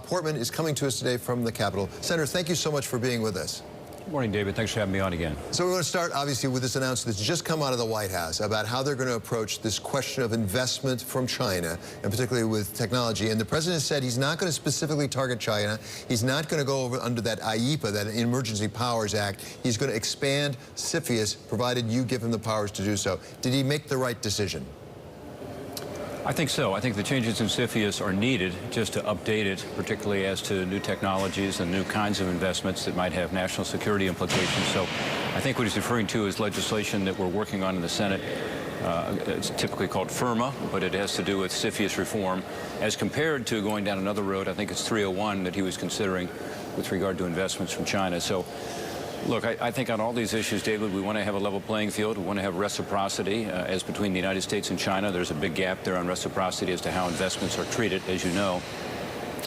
Portman is coming to us today from the Capitol. Senator, thank you so much for being with us. Good morning, David. Thanks for having me on again. So we're going to start, obviously, with this announcement that's just come out of the White House about how they're going to approach this question of investment from China, and particularly with technology. And the president said he's not going to specifically target China. He's not going to go over under that IEPA, that Emergency Powers Act. He's going to expand CFIUS, provided you give him the powers to do so. Did he make the right decision? I think so. I think the changes in CFIUS are needed just to update it, particularly as to new technologies and new kinds of investments that might have national security implications. So I think what he's referring to is legislation that we're working on in the Senate. It's typically called FIRMA, but it has to do with CFIUS reform as compared to going down another road. I think it's 301 that he was considering with regard to investments from China. So look, I think on all these issues, David, we want to have a level playing field. We want to have reciprocity as between the United States and China. There's a big gap there on reciprocity as to how investments are treated, as you know.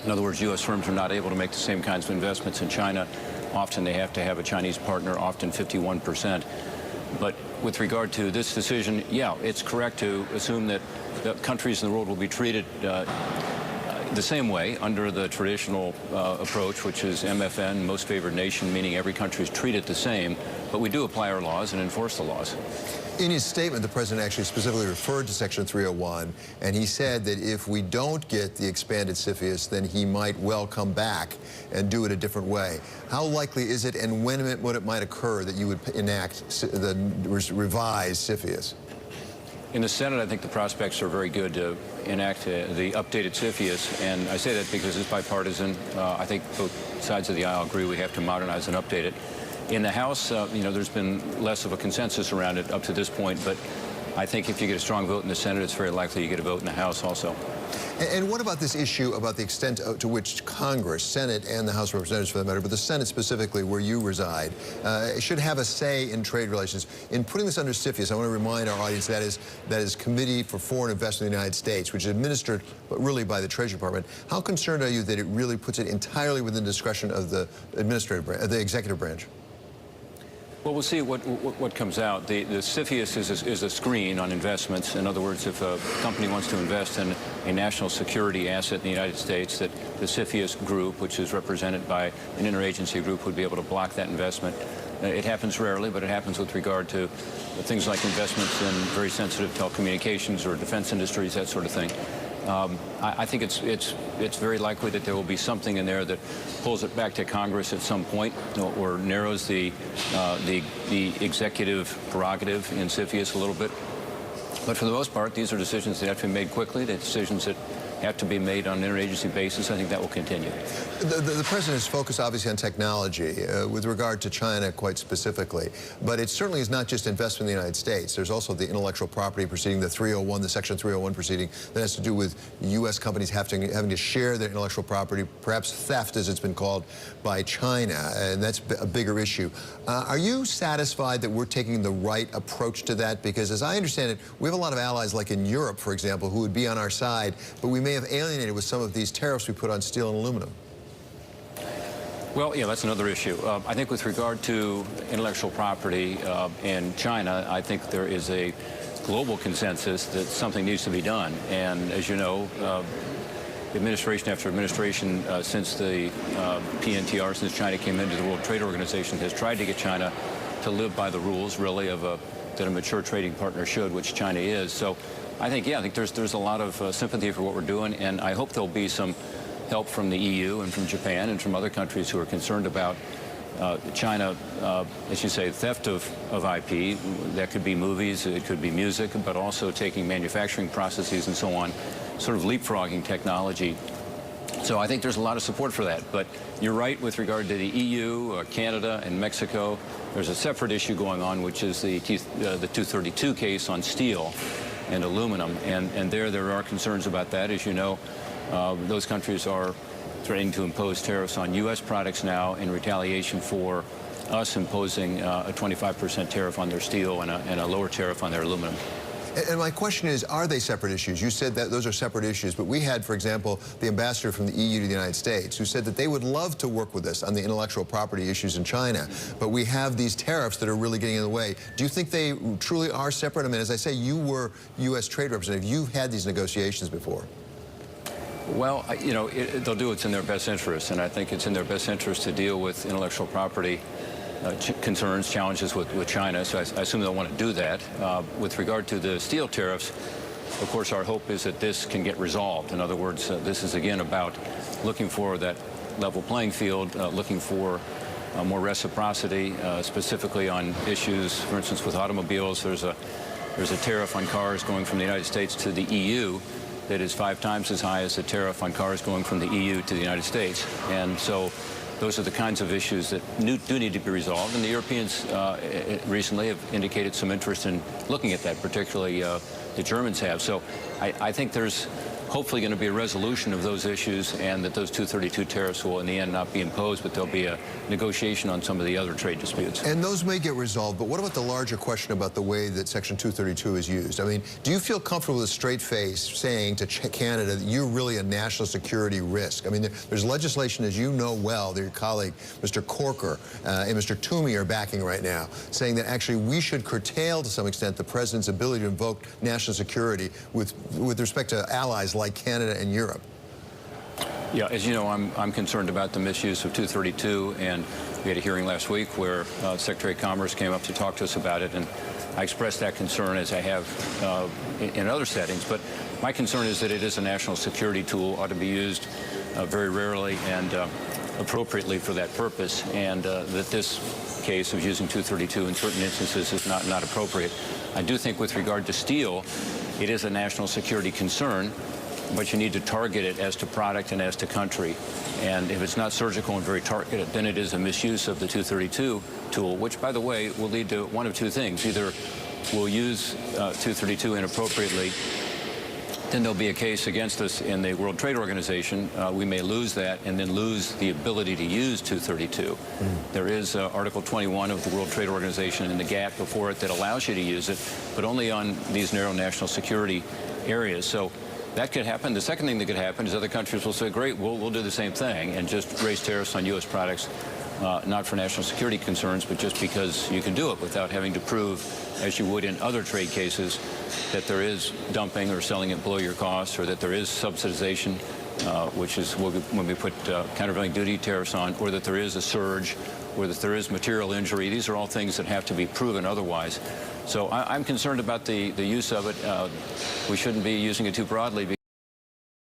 In other words, U.S. firms are not able to make the same kinds of investments in China. Often they have to have a Chinese partner, often 51%. But with regard to this decision, yeah, it's correct to assume that the countries in the world will be treated the same way under the traditional approach, which is MFN, most favored nation, meaning every country is treated the same, but we do apply our laws and enforce the laws. In his statement, the president actually specifically referred to Section 301, and he said that if we don't get the expanded CFIUS, then he might well come back and do it a different way. How likely is it, and when it might occur, that you would enact the revised CFIUS? In the Senate, I think the prospects are very good to enact the updated CFIUS, and I say that because it's bipartisan. I think both sides of the aisle agree we have to modernize and update it. In the House, you know, there's been less of a consensus around it up to this point, but I think if you get a strong vote in the Senate, it's very likely you get a vote in the House also. And what about this issue about the extent to which Congress, Senate, and the House of Representatives for that matter, but the Senate specifically where you reside, should have a say in trade relations? In putting this under CFIUS, I want to remind our audience that is Committee for Foreign Investment in the United States, which is administered really by the Treasury Department. How concerned are you that it really puts it entirely within the discretion of the the executive branch? Well, we'll see what comes out. The CFIUS is a screen on investments. In other words, if a company wants to invest in a national security asset in the United States, that the CFIUS group, which is represented by an interagency group, would be able to block that investment. It happens rarely, but it happens with regard to things like investments in very sensitive telecommunications or defense industries, that sort of thing. I think it's very likely that there will be something in there that pulls it back to Congress at some point, or narrows the executive prerogative in CFIUS a little bit. But for the most part, these are decisions that have to be made quickly. They're decisions that have to be made on an interagency basis. I think that will continue. The president is focused obviously on technology with regard to China quite specifically, but it certainly is not just investment in the United States. There's also the intellectual property proceeding, the 301, the Section 301 proceeding that has to do with U.S. companies having to share their intellectual property, perhaps theft as it's been called, by China, and that's a bigger issue. Are you satisfied that we're taking the right approach to that? Because as I understand it, we have a lot of allies like in Europe, for example, who would be on our side, but we may have alienated with some of these tariffs we put on steel and aluminum. Well, yeah, that's another issue. I think with regard to intellectual property in China, I think there is a global consensus that something needs to be done. And as you know, administration after administration since the PNTR, since China came into the World Trade Organization, has tried to get China to live by the rules, really, that a mature trading partner should, which China is. So I think, yeah, I think there's a lot of sympathy for what we're doing, and I hope there'll be some help from the EU and from Japan and from other countries who are concerned about China, as you say, theft of IP. That could be movies, it could be music, but also taking manufacturing processes and so on, sort of leapfrogging technology. So I think there's a lot of support for that. But you're right with regard to the EU, Canada, and Mexico. There's a separate issue going on, which is the 232 case on steel and aluminum, and there are concerns about that. As you know, those countries are threatening to impose tariffs on U.S. products now in retaliation for us imposing a 25% tariff on their steel and a lower tariff on their aluminum. And my question is, are they separate issues? You said that those are separate issues, but we had, for example, the ambassador from the EU to the United States who said that they would love to work with us on the intellectual property issues in China, but we have these tariffs that are really getting in the way. Do you think they truly are separate? I mean, as I say, you were U.S. Trade Representative. You've had these negotiations before. Well, you know, they'll do what's in their best interest, and I think it's in their best interest to deal with intellectual property concerns, challenges with China, so I assume they'll want to do that. With regard to the steel tariffs, of course, our hope is that this can get resolved. In other words, this is, again, about looking for that level playing field, looking for more reciprocity, specifically on issues, for instance, with automobiles. There's a tariff on cars going from the United States to the EU that is 5 times as high as the tariff on cars going from the EU to the United States. And so those are the kinds of issues that do need to be resolved. And the Europeans recently have indicated some interest in looking at that, particularly the Germans have. So I think there's hopefully going to be a resolution of those issues, and that those 232 tariffs will in the end not be imposed, but there'll be a negotiation on some of the other trade disputes. And those may get resolved, but what about the larger question about the way that Section 232 is used? I mean, do you feel comfortable with a straight face saying to Canada that you're really a national security risk? I mean, there's legislation, as you know well, that your colleague, Mr. Corker, and Mr. Toomey are backing right now, saying that actually we should curtail to some extent the president's ability to invoke national security with respect to allies like Canada and Europe. Yeah, as you know, I'm concerned about the misuse of 232, and we had a hearing last week where Secretary of Commerce came up to talk to us about it, and I expressed that concern, as I have in other settings. But my concern is that it is a national security tool, ought to be used very rarely and appropriately for that purpose, and that this case of using 232 in certain instances is not appropriate. I do think with regard to steel, it is a national security concern, but you need to target it as to product and as to country. And if it's not surgical and very targeted, then it is a misuse of the 232 tool, which, by the way, will lead to one of two things. Either we'll use 232 inappropriately, then there'll be a case against us in the World Trade Organization. We may lose that and then lose the ability to use 232. There is Article 21 of the World Trade Organization and the GATT before it that allows you to use it, but only on these narrow national security areas. So that could happen. The second thing that could happen is other countries will say, great, we'll do the same thing and just raise tariffs on U.S. products, not for national security concerns, but just because you can do it without having to prove, as you would in other trade cases, that there is dumping or selling it below your cost, or that there is subsidization, which is when we put countervailing duty tariffs on, or that there is a surge, or that there is material injury. These are all things that have to be proven otherwise. So I'm concerned about the use of it. We shouldn't be using it too broadly.